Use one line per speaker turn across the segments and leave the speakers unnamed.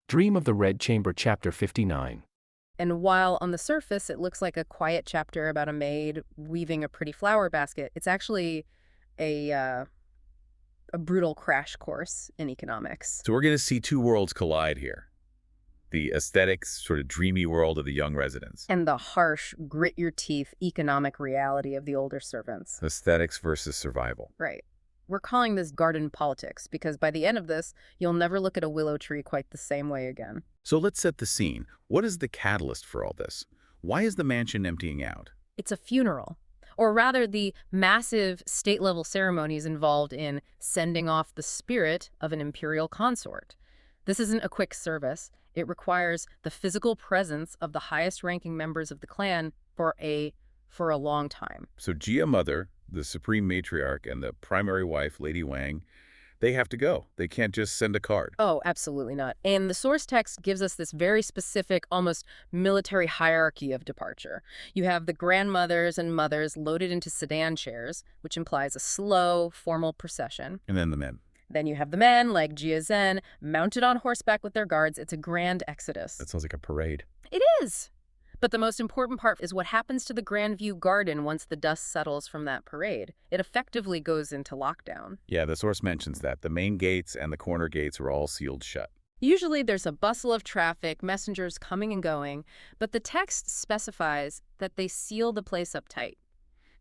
Dream of the Red Chamber, Chapter 59.
And while on the surface it looks like a quiet chapter about a maid weaving a pretty flower basket, it's actually a uh, a brutal crash course in economics.
So we're going to see two worlds collide here. The aesthetics, sort of dreamy world of the young residents.
And the harsh, grit-your-teeth economic reality of the older servants.
Aesthetics versus survival.
Right. We're calling this garden politics because by the end of this, you'll never look at a willow tree quite the same way again.
So let's set the scene. What is the catalyst for all this? Why is the mansion emptying out?
It's a funeral. Or rather, the massive state-level ceremonies involved in sending off the spirit of an imperial consort. This isn't a quick service. It requires the physical presence of the highest-ranking members of the clan for a long time.
So Jia Mother, the supreme matriarch, and the primary wife, Lady Wang, they have to go. They can't just send a card.
Oh, absolutely not. And the source text gives us this very specific, almost military hierarchy of departure. You have the grandmothers and mothers loaded into sedan chairs, which implies a slow, formal procession.
And then the men.
Then you have the men, like Jia Zhen, mounted on horseback with their guards. It's a grand exodus.
That sounds like a parade.
It is. But the most important part is what happens to the Grand View Garden once the dust settles from that parade. It effectively goes into lockdown.
Yeah, the source mentions that. The main gates and the corner gates were all sealed shut.
Usually there's a bustle of traffic, messengers coming and going, but the text specifies that they seal the place up tight.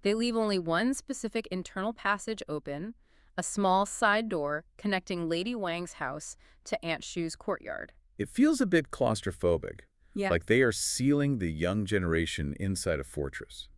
They leave only one specific internal passage open, a small side door connecting Lady Wang's house to Aunt Shu's courtyard.
It feels a bit claustrophobic.
Yeah.
Like they are sealing the young generation inside a fortress.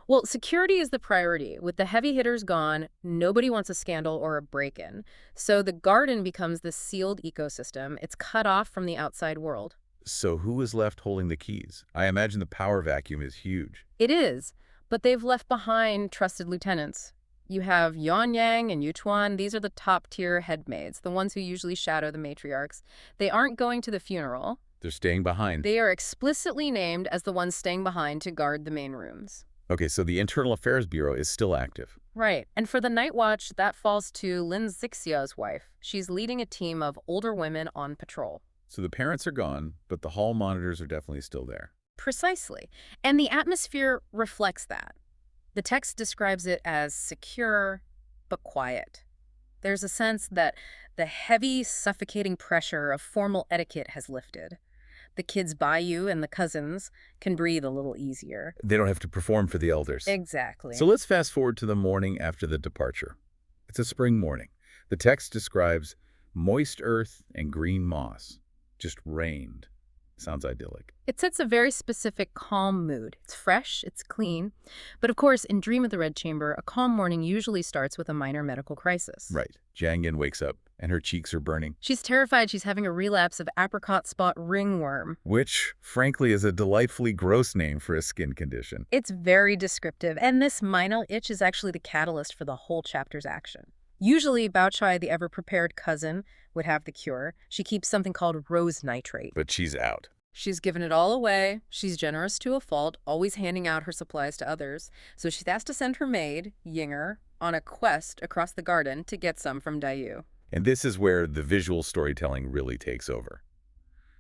Well, security is the priority. With the heavy hitters gone, nobody wants a scandal or a break-in. So the garden becomes this sealed ecosystem. It's cut off from the outside world.
So who is left holding the keys? I imagine the power vacuum is huge.
It is, but they've left behind trusted lieutenants. You have Yuan Yang and Yu Chuan. These are the top-tier head maids, the ones who usually shadow the matriarchs. They aren't going to the funeral.
They're staying behind.
They are explicitly named as the ones staying behind to guard the main rooms.
Okay, so the Internal Affairs Bureau is still active.
Right. And for the night watch, that falls to Lin Zixia's wife. She's leading a team of older women on patrol.
So the parents are gone, but the hall monitors are definitely still there.
Precisely. And the atmosphere reflects that. The text describes it as secure, but quiet. There's a sense that the heavy, suffocating pressure of formal etiquette has lifted. The kids by you and the cousins can breathe a little easier.
They don't have to perform for the elders.
Exactly.
So let's fast forward to the morning after the departure. It's a spring morning. The text describes moist earth and green moss. Just rained. Sounds idyllic.
It sets a very specific calm mood. It's fresh, it's clean. But of course, in Dream of the Red Chamber, a calm morning usually starts with a minor medical crisis.
Right. Jiang Yin wakes up, and her cheeks are burning.
She's terrified she's having a relapse of apricot spot ringworm.
Which, frankly, is a delightfully gross name for a skin condition.
It's very descriptive, and this minor itch is actually the catalyst for the whole chapter's action. Usually, Bao Chai, the ever-prepared cousin, would have the cure. She keeps something called rose nitrate.
But she's out.
She's given it all away. She's generous to a fault, always handing out her supplies to others. So she's asked to send her maid, Yinger, on a quest across the garden to get some from Dayu.
And this is where the visual storytelling really takes over.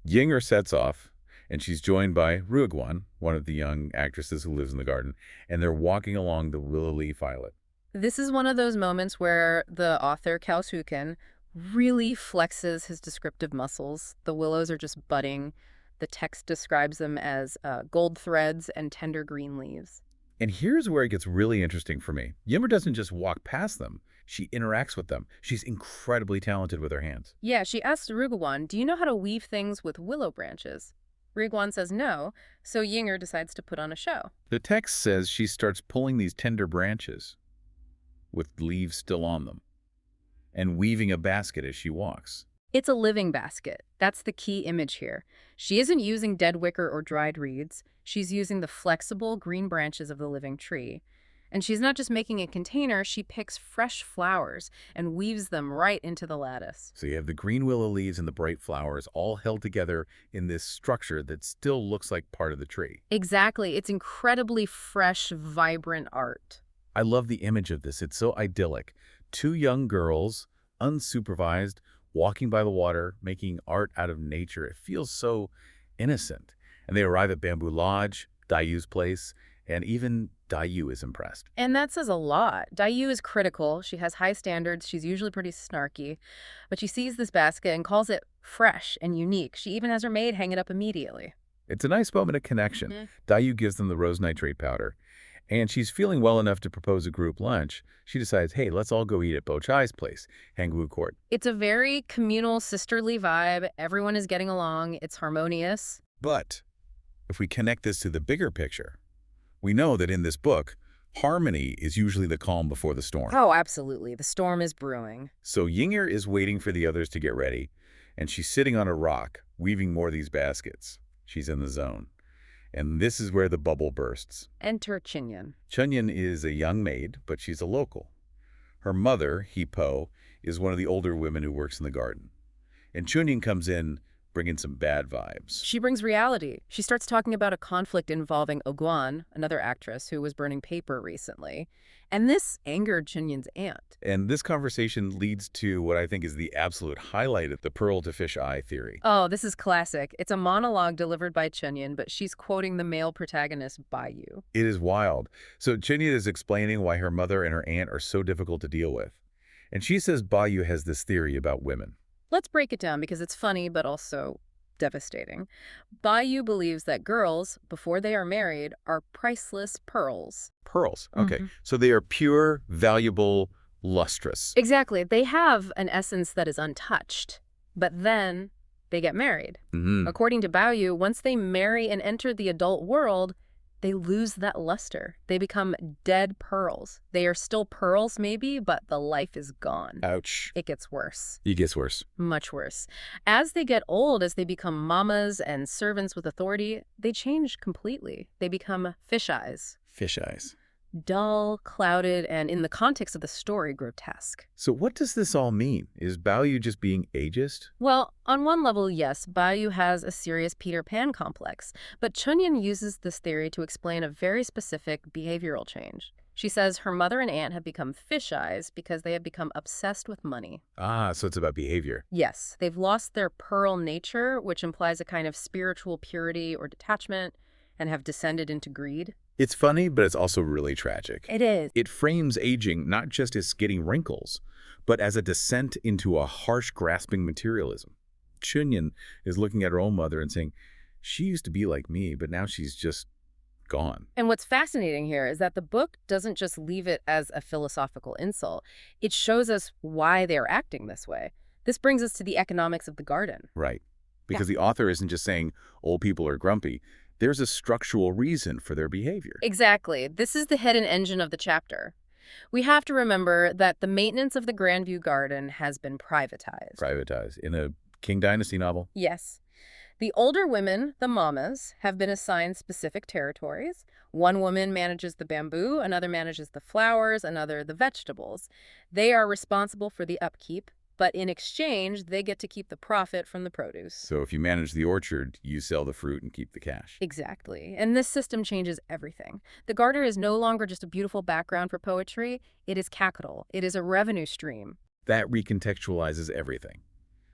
Yinger sets off, and she's joined by Ruiguan, one of the young actresses who lives in the garden, and they're walking along the willow leaf islet.
This is one of those moments where the author, Cao Suken, really flexes his descriptive muscles. The willows are just budding. The text describes them as gold threads and tender green leaves.
And here's where it gets really interesting for me. Yimmer doesn't just walk past them. She interacts with them. She's incredibly talented with her hands.
Yeah, she asks Ruiguan, do you know how to weave things with willow branches? Ruiguan says no, so Yinger decides to put on a show.
The text says she starts pulling these tender branches with leaves still on them and weaving a basket as she walks.
It's a living basket. That's the key image here. She isn't using dead wicker or dried reeds. She's using the flexible green branches of the living tree. And she's not just making a container, she picks fresh flowers and weaves them right into the lattice.
So you have the green willow leaves and the bright flowers all held together in this structure that still looks like part of the tree.
Exactly. It's incredibly fresh, vibrant art.
I love the image of this. It's so idyllic. Two young girls, unsupervised, walking by the water, making art out of nature. It feels so innocent. And they arrive at Bamboo Lodge, Dayu's place, and even Dayu is impressed.
And that says a lot. Dayu is critical. She has high standards. She's usually pretty snarky. But she sees this basket and calls it fresh and unique. She even has her maid hang it up immediately.
It's a nice moment of connection. Dayu gives them the rose nitrate powder. And she's feeling well enough to propose a group lunch. She decides, hey, let's all go eat at Bo Chai's place, Hanggu Court.
It's a very communal, sisterly vibe. Everyone is getting along. It's harmonious.
But if we connect this to the bigger picture, we know that in this book, harmony is usually the calm before the storm.
Oh, absolutely. The storm is brewing.
So Yinger is waiting for the others to get ready, and she's sitting on a rock, weaving more of these baskets. She's in the zone. And this is where the bubble bursts.
Enter Chinyan.
Chunyan is a young maid, but she's a local. Her mother, Hipo, is one of the older women who works in the garden. And Chunyan comes in bringing some bad vibes.
She brings reality. She starts talking about a conflict involving Oguan, another actress who was burning paper recently. And this angered Chinyan's aunt.
And this conversation leads to what I think is the absolute highlight of the pearl to fish eye theory.
Oh, this is classic. It's a monologue delivered by Chinyan, but she's quoting the male protagonist, Bayu.
It is wild. So Chunyan is explaining why her mother and her aunt are so difficult to deal with. And she says Bayu has this theory about women.
Let's break it down because it's funny, but also devastating. Bayu believes that girls, before they are married, are priceless pearls.
Pearls. Okay. So they are pure, valuable, lustrous.
Exactly. They have an essence that is untouched, but then they get married. According to Bayu, once they marry and enter the adult world, they lose that luster. They become dead pearls. They are still pearls, maybe, but the life is gone.
Ouch.
It gets worse.
It gets worse.
Much worse. As they get old, as they become mamas and servants with authority, they change completely. They become fish eyes.
Fish eyes.
Dull, clouded, and in the context of the story, grotesque.
So what does this all mean? Is Bayu just being ageist?
Well, on one level, yes, Bayu has a serious Peter Pan complex, but Chunyan uses this theory to explain a very specific behavioral change. She says her mother and aunt have become fish eyes because they have become obsessed with money.
Ah, so it's about behavior.
Yes, they've lost their pearl nature, which implies a kind of spiritual purity or detachment, and have descended into greed.
It's funny, but it's also really tragic.
It is.
It frames aging not just as getting wrinkles, but as a descent into a harsh, grasping materialism. Chunyan is looking at her own mother and saying, she used to be like me, but now she's just gone.
And what's fascinating here is that the book doesn't just leave it as a philosophical insult. It shows us why they're acting this way. This brings us to the economics of the garden.
Right. Because the author isn't just saying old people are grumpy. There's a structural reason for their behavior.
Exactly. This is the hidden engine of the chapter. We have to remember that the maintenance of the Grandview Garden has been privatized.
Privatized. In a King Dynasty novel?
Yes. The older women, the mamas, have been assigned specific territories. One woman manages the bamboo, another manages the flowers, another the vegetables. They are responsible for the upkeep, but in exchange, they get to keep the profit from the produce.
So if you manage the orchard, you sell the fruit and keep the cash.
Exactly. And this system changes everything. The garden is no longer just a beautiful background for poetry. It is capital. It is a revenue stream.
That recontextualizes everything.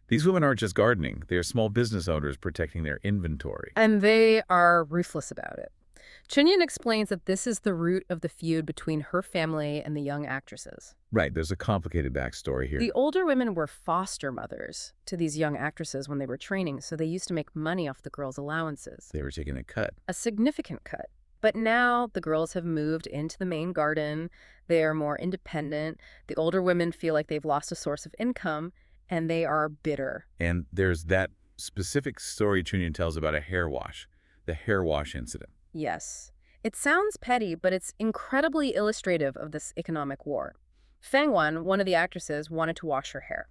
These women aren't just gardening. They are small business owners protecting their inventory.
And they are ruthless about it. Chunyan explains that this is the root of the feud between her family and the young actresses.
Right, there's a complicated backstory here.
The older women were foster mothers to these young actresses when they were training, so they used to make money off the girls' allowances.
They were taking a cut.
A significant cut. But now the girls have moved into the main garden. They are more independent. The older women feel like they've lost a source of income, and they are bitter.
And there's that specific story Chunyan tells about a hair wash, the hair wash incident.
Yes. It sounds petty, but it's incredibly illustrative of this economic war. Fangwan, one of the actresses, wanted to wash her hair,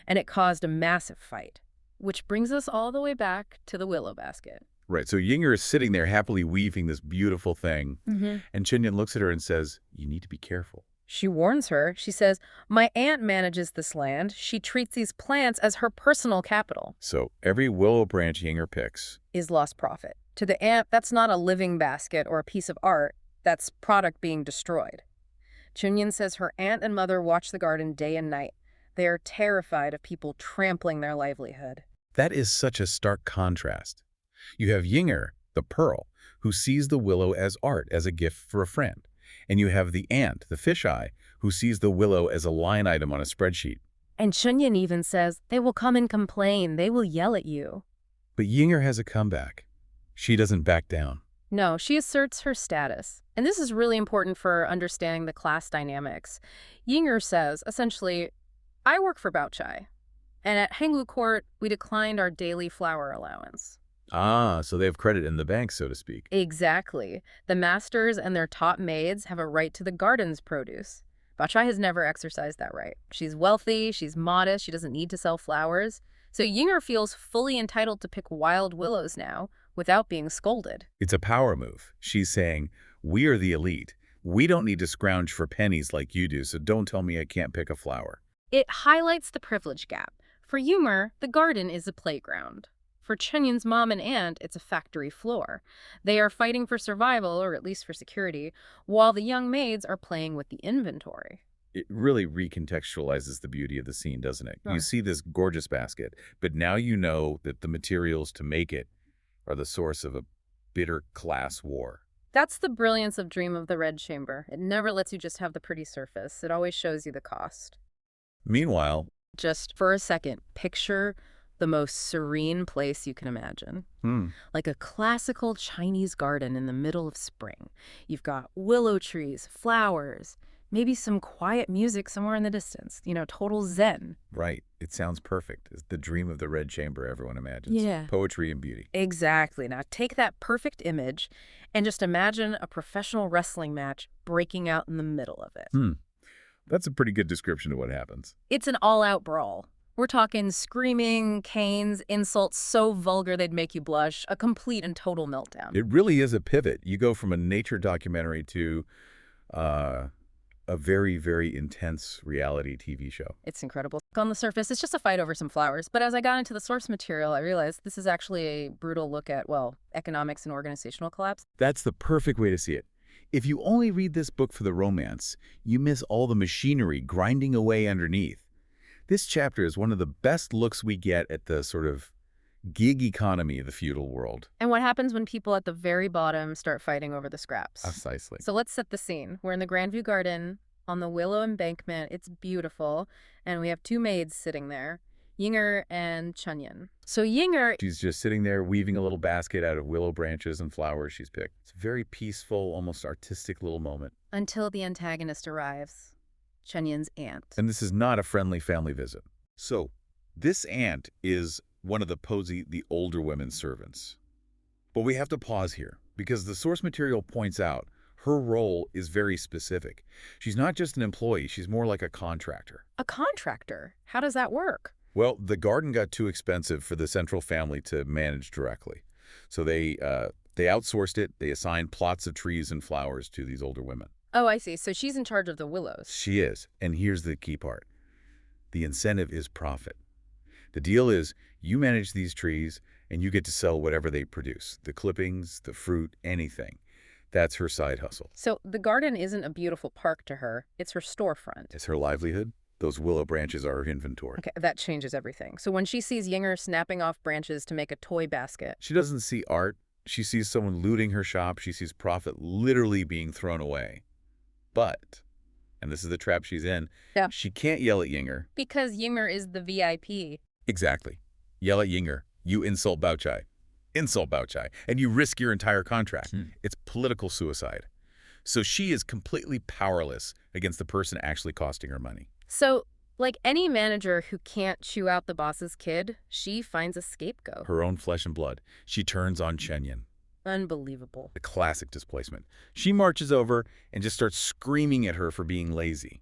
and it caused a massive fight, which brings us all the way back to the willow basket.
Right, so Yinger is sitting there happily weaving this beautiful thing, and Chunyan looks at her and says, you need to be careful.
She warns her. She says, my aunt manages this land. She treats these plants as her personal capital.
So every willow branch Yinger picks
is lost profit. To the aunt, that's not a living basket or a piece of art. That's product being destroyed. Chunyan says her aunt and mother watch the garden day and night. They are terrified of people trampling their livelihood.
That is such a stark contrast. You have Yinger, the pearl, who sees the willow as art, as a gift for a friend. And you have the ant, the fisheye, who sees the willow as a line item on a spreadsheet.
And Chunyin even says, they will come and complain, they will yell at you.
But Yinger has a comeback. She doesn't back down.
No, she asserts her status. And this is really important for understanding the class dynamics. Yinger says, essentially, I work for Baochai, and at Henglu Court, we declined our daily flower allowance.
Ah, so they have credit in the bank, so to speak.
Exactly. The masters and their top maids have a right to the garden's produce. Baochai has never exercised that right. She's wealthy, she's modest, she doesn't need to sell flowers. So Yinger feels fully entitled to pick wild willows now, without being scolded.
It's a power move. She's saying, we are the elite. We don't need to scrounge for pennies like you do, so don't tell me I can't pick a flower.
It highlights the privilege gap. For Yinger, the garden is a playground. For Chunyin's mom and aunt, it's a factory floor. They are fighting for survival, or at least for security, while the young maids are playing with the inventory.
It really recontextualizes the beauty of the scene, doesn't it?
Sure.
You see this gorgeous basket, but now you know that the materials to make it are the source of a bitter class war.
That's the brilliance of Dream of the Red Chamber. It never lets you just have the pretty surface. It always shows you the cost.
Meanwhile,
Just for a second, picture the most serene place you can imagine. Like a classical Chinese garden in the middle of spring. You've got willow trees, flowers, maybe some quiet music somewhere in the distance. Total zen.
right, it sounds perfect. It's the dream of the Red Chamber everyone imagines.
Yeah.
Poetry and beauty.
Exactly. Now take that perfect image and just imagine a professional wrestling match breaking out in the middle of it.
That's a pretty good description of what happens.
It's an all-out brawl. We're talking screaming, canes, insults so vulgar they'd make you blush, a complete and total meltdown.
It really is a pivot. You go from a nature documentary to a very, very intense reality TV show.
It's incredible. On the surface, it's just a fight over some flowers. But as I got into the source material, I realized this is actually a brutal look at, well, economics and organizational collapse.
That's the perfect way to see it. If you only read this book for the romance, you miss all the machinery grinding away underneath. This chapter is one of the best looks we get at the sort of gig economy of the feudal world.
And what happens when people at the very bottom start fighting over the scraps?
Precisely.
So let's set the scene. We're in the Grandview Garden on the Willow Embankment. It's beautiful. And we have two maids sitting there, Yinger and Chunyin. So Yinger...
She's just sitting there weaving a little basket out of willow branches and flowers she's picked. It's a very peaceful, almost artistic little moment.
Until the antagonist arrives, Chunyin's aunt.
And this is not a friendly family visit. So, this aunt is one of the older women's servants. But we have to pause here, because the source material points out her role is very specific. She's not just an employee, she's more like a contractor.
A contractor? How does that work?
Well, the garden got too expensive for the central family to manage directly. So they outsourced it. They assigned plots of trees and flowers to these older women.
Oh, I see. So she's in charge of the willows.
She is. And here's the key part. The incentive is profit. The deal is you manage these trees and you get to sell whatever they produce. The clippings, the fruit, anything. That's her side hustle.
So the garden isn't a beautiful park to her. It's her storefront.
It's her livelihood. Those willow branches are her inventory.
Okay, that changes everything. So when she sees Yinger snapping off branches to make a toy basket...
She doesn't see art. She sees someone looting her shop. She sees profit literally being thrown away. But, and this is the trap she's in,
Yeah.
She can't yell at Yinger.
Because Yinger is the VIP.
Exactly. Yell at Yinger. You insult Baochai. Insult Baochai. And you risk your entire contract. It's political suicide. So she is completely powerless against the person actually costing her money.
So, like any manager who can't chew out the boss's kid, she finds a scapegoat.
Her own flesh and blood. She turns on Chunyin.
Unbelievable.
The classic displacement. She marches over and just starts screaming at her for being lazy.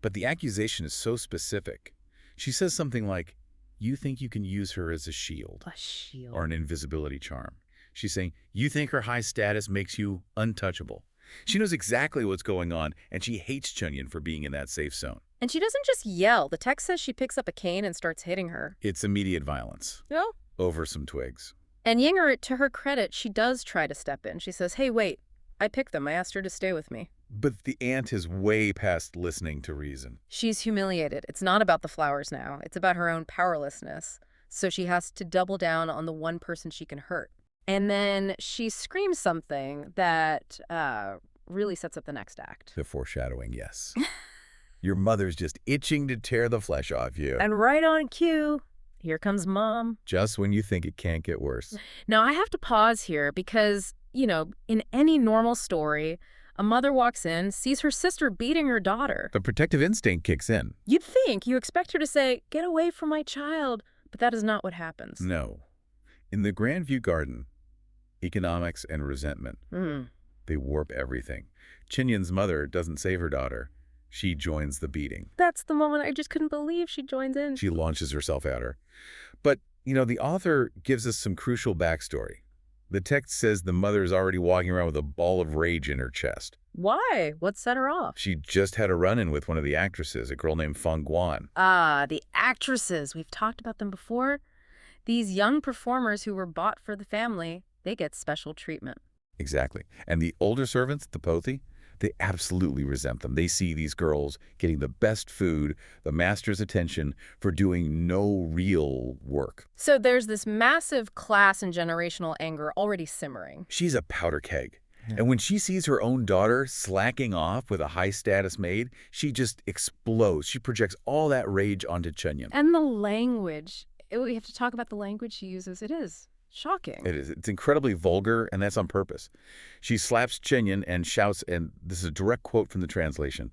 But the accusation is so specific. She says something like, you think you can use her as a shield.
A shield.
Or an invisibility charm. She's saying, you think her high status makes you untouchable. She knows exactly what's going on, and she hates Chunyin for being in that safe zone.
And she doesn't just yell. The text says she picks up a cane and starts hitting her.
It's immediate violence.
No?
Over some twigs.
And Yinger, to her credit, she does try to step in. She says, hey, wait, I picked them. I asked her to stay with me.
But the aunt is way past listening to reason.
She's humiliated. It's not about the flowers now. It's about her own powerlessness. So she has to double down on the one person she can hurt. And then she screams something that really sets up the next act.
The foreshadowing, yes. Your mother's just itching to tear the flesh off you.
And right on cue, here comes Mom.
Just when you think it can't get worse.
Now, I have to pause here because, in any normal story, a mother walks in, sees her sister beating her daughter.
The protective instinct kicks in.
You'd think you expect her to say, "Get away from my child," but that is not what happens.
No. In the Grandview Garden, economics and resentment, they warp everything. Chinyan's mother doesn't save her daughter. She joins the beating.
That's the moment I just couldn't believe she joins in.
She launches herself at her. But, the author gives us some crucial backstory. The text says the mother is already walking around with a ball of rage in her chest.
Why? What set her off?
She just had a run-in with one of the actresses, a girl named Feng Guan.
Ah, the actresses. We've talked about them before. These young performers who were bought for the family, they get special treatment.
Exactly. And the older servants, the Pothi, they absolutely resent them. They see these girls getting the best food, the master's attention, for doing no real work.
So there's this massive class and generational anger already simmering.
She's a powder keg. And when she sees her own daughter slacking off with a high-status maid, she just explodes. She projects all that rage onto Chenyan.
And the language. We have to talk about the language she uses. It is shocking.
It is. It's incredibly vulgar, and that's on purpose. She slaps Chenyan and shouts, and this is a direct quote from the translation,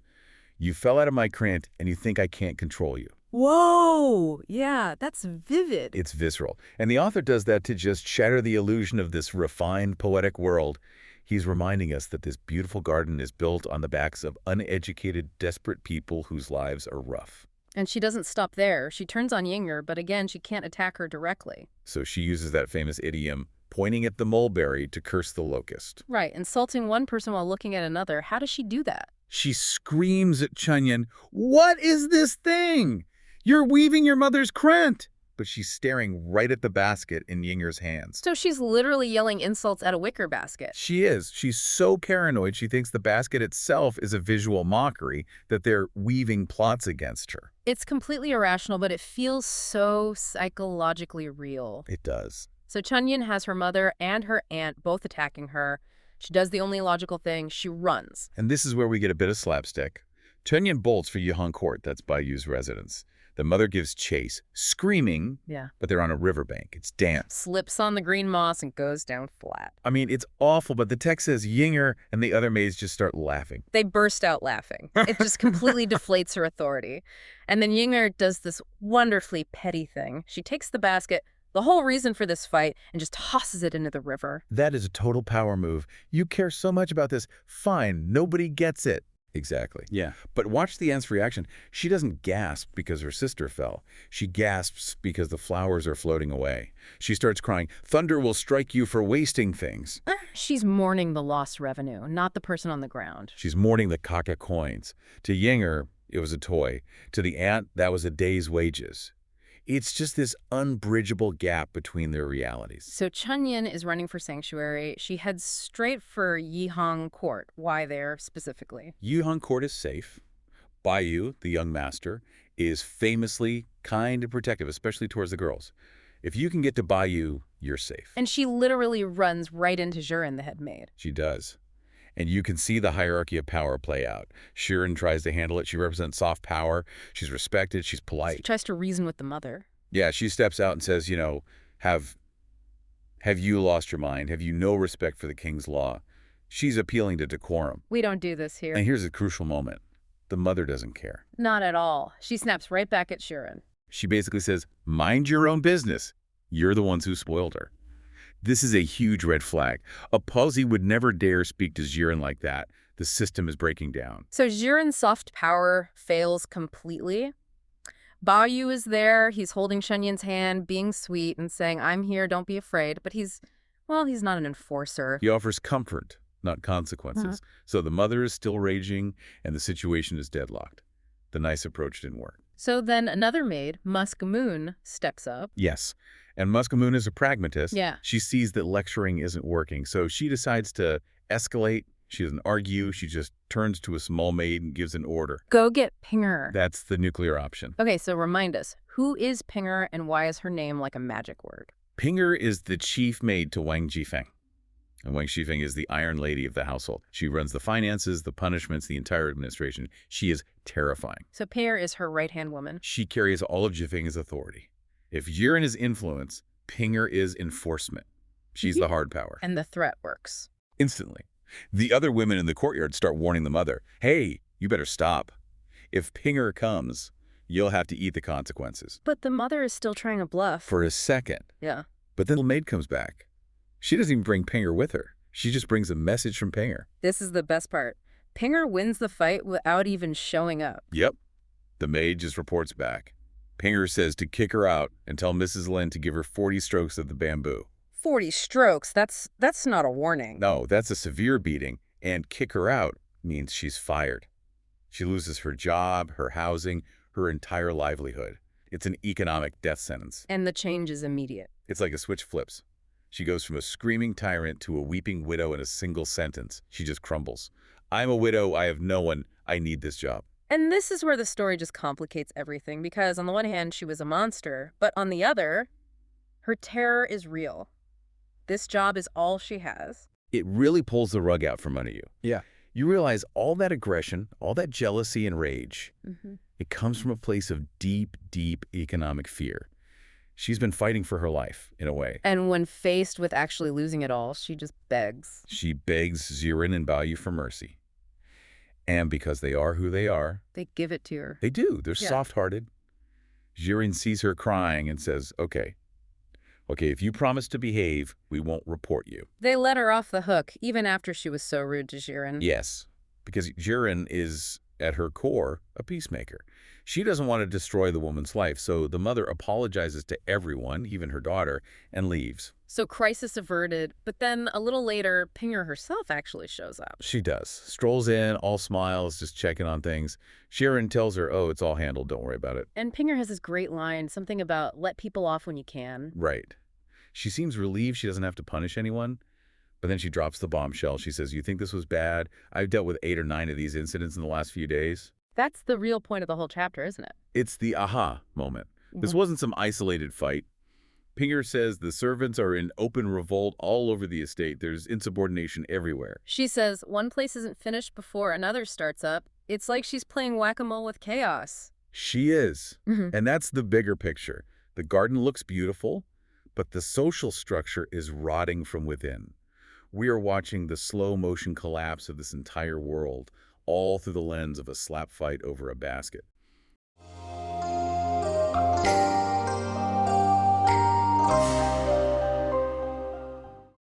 "You fell out of my crant, and you think I can't control you."
Whoa! Yeah, that's vivid.
It's visceral. And the author does that to just shatter the illusion of this refined, poetic world. He's reminding us that this beautiful garden is built on the backs of uneducated, desperate people whose lives are rough.
And she doesn't stop there. She turns on Yinger, but again, she can't attack her directly.
So she uses that famous idiom, pointing at the mulberry to curse the locust.
Right, insulting one person while looking at another. How does she do that?
She screams at Chenyan, "What is this thing? You're weaving your mother's crant!" But she's staring right at the basket in Yinger's hands.
So she's literally yelling insults at a wicker basket.
She is. She's so paranoid she thinks the basket itself is a visual mockery, that they're weaving plots against her.
It's completely irrational, but it feels so psychologically real.
It does.
So Chenyan has her mother and her aunt both attacking her. She does the only logical thing. She runs.
And this is where we get a bit of slapstick. Chenyan bolts for Yuhang Court, that's Bayu's residence. The mother gives chase, screaming, but they're on a riverbank. It's damp.
Slips on the green moss and goes down flat.
I mean, it's awful, but the text says Yinger and the other maids just start laughing.
They burst out laughing. It just completely deflates her authority. And then Yinger does this wonderfully petty thing. She takes the basket, the whole reason for this fight, and just tosses it into the river.
That is a total power move. You care so much about this. Fine, nobody gets it. Exactly.
Yeah.
But watch the aunt's reaction. She doesn't gasp because her sister fell. She gasps because the flowers are floating away. She starts crying, "Thunder will strike you for wasting things."
She's mourning the lost revenue, not the person on the ground.
She's mourning the kaka coins. To Yinger, it was a toy. To the aunt, that was a day's wages. It's just this unbridgeable gap between their realities.
So Chenyan is running for sanctuary. She heads straight for Yihang Court. Why there specifically?
Yuhang Court is safe. Bayu, the young master, is famously kind and protective, especially towards the girls. If you can get to Bayu, you're safe.
And she literally runs right into Zhurin, the head maid.
She does. And you can see the hierarchy of power play out. Shirin tries to handle it. She represents soft power. She's respected. She's polite.
She tries to reason with the mother.
Yeah, she steps out and says, have you lost your mind? Have you no respect for the king's law? She's appealing to decorum.
We don't do this here.
And here's a crucial moment. The mother doesn't care.
Not at all. She snaps right back at Shirin.
She basically says, "Mind your own business. You're the ones who spoiled her." This is a huge red flag. A Posi would never dare speak to Zhurin like that. The system is breaking down.
So Zhurin's soft power fails completely. Bayu is there. He's holding Chenyan's hand, being sweet and saying, "I'm here, don't be afraid." But he's not an enforcer.
He offers comfort, not consequences. So the mother is still raging, and the situation is deadlocked. The nice approach didn't work.
So then another maid, Musk Moon, steps up.
Yes. And Muskamoon is a pragmatist.
Yeah.
She sees that lecturing isn't working, so she decides to escalate She doesn't argue. She just turns to a small maid and gives an order.
Go get Pinger.
That's the nuclear option.
Okay, so remind us, who is Pinger and why is her name like a magic word?
Pinger is the chief maid to Wang Jifeng. And Wang Jifeng is the Iron Lady of the household. She runs the finances, the punishments, the entire administration. She is terrifying.
So Pinger is her right-hand woman.
She carries all of Jifeng's authority. If Jiren is influence, Pinger is enforcement. She's the hard power.
And the threat works.
Instantly. The other women in the courtyard start warning the mother, hey, you better stop. If Pinger comes, you'll have to eat the consequences.
But the mother is still trying to bluff.
For a second.
Yeah.
But then the maid comes back. She doesn't even bring Pinger with her. She just brings a message from Pinger.
This is the best part. Pinger wins the fight without even showing up.
Yep. The maid just reports back. Pinger says to kick her out and tell Mrs. Lin to give her 40 strokes of the bamboo.
40 strokes? That's not a warning.
No, that's a severe beating, and kick her out means she's fired. She loses her job, her housing, her entire livelihood. It's an economic death sentence.
And the change is immediate.
It's like a switch flips. She goes from a screaming tyrant to a weeping widow in a single sentence. She just crumbles. I'm a widow, I have no one, I need this job.
And this is where the story just complicates everything, because on the one hand, she was a monster, but on the other, her terror is real. This job is all she has.
It really pulls the rug out from under you.
Yeah.
You realize all that aggression, all that jealousy and rage,
Mm-hmm.
it comes from a place of deep, deep economic fear. She's been fighting for her life, in a way.
And when faced with actually losing it all, she just begs.
She begs Zirin and Baoyu for mercy. And because they are who they are,
They give it to her.
they do. They're
Yeah.
soft-hearted. Zirin sees her crying and says, okay, if you promise to behave, we won't report you.
They let her off the hook, even after she was so rude to Jiren.
Yes, because Jiren is, at her core, a peacemaker. She doesn't want to destroy the woman's life, so the mother apologizes to everyone, even her daughter, and leaves.
So crisis averted, but then a little later, Pinger herself actually shows up.
She does. Strolls in, all smiles, just checking on things. Jiren tells her, oh, it's all handled, don't worry about it.
And Pinger has this great line, something about let people off when you can.
Right. She seems relieved she doesn't have to punish anyone, but then she drops the bombshell. She says, you think this was bad? I've dealt with 8 or 9 of these incidents in the last few days.
That's the real point of the whole chapter, isn't it?
It's the aha moment. This wasn't some isolated fight. Pinger says the servants are in open revolt all over the estate. There's insubordination everywhere.
She says one place isn't finished before another starts up. It's like she's playing whack-a-mole with chaos.
She is.
Mhm.
And that's the bigger picture. The garden looks beautiful, but the social structure is rotting from within. We are watching the slow-motion collapse of this entire world, all through the lens of a slap fight over a basket.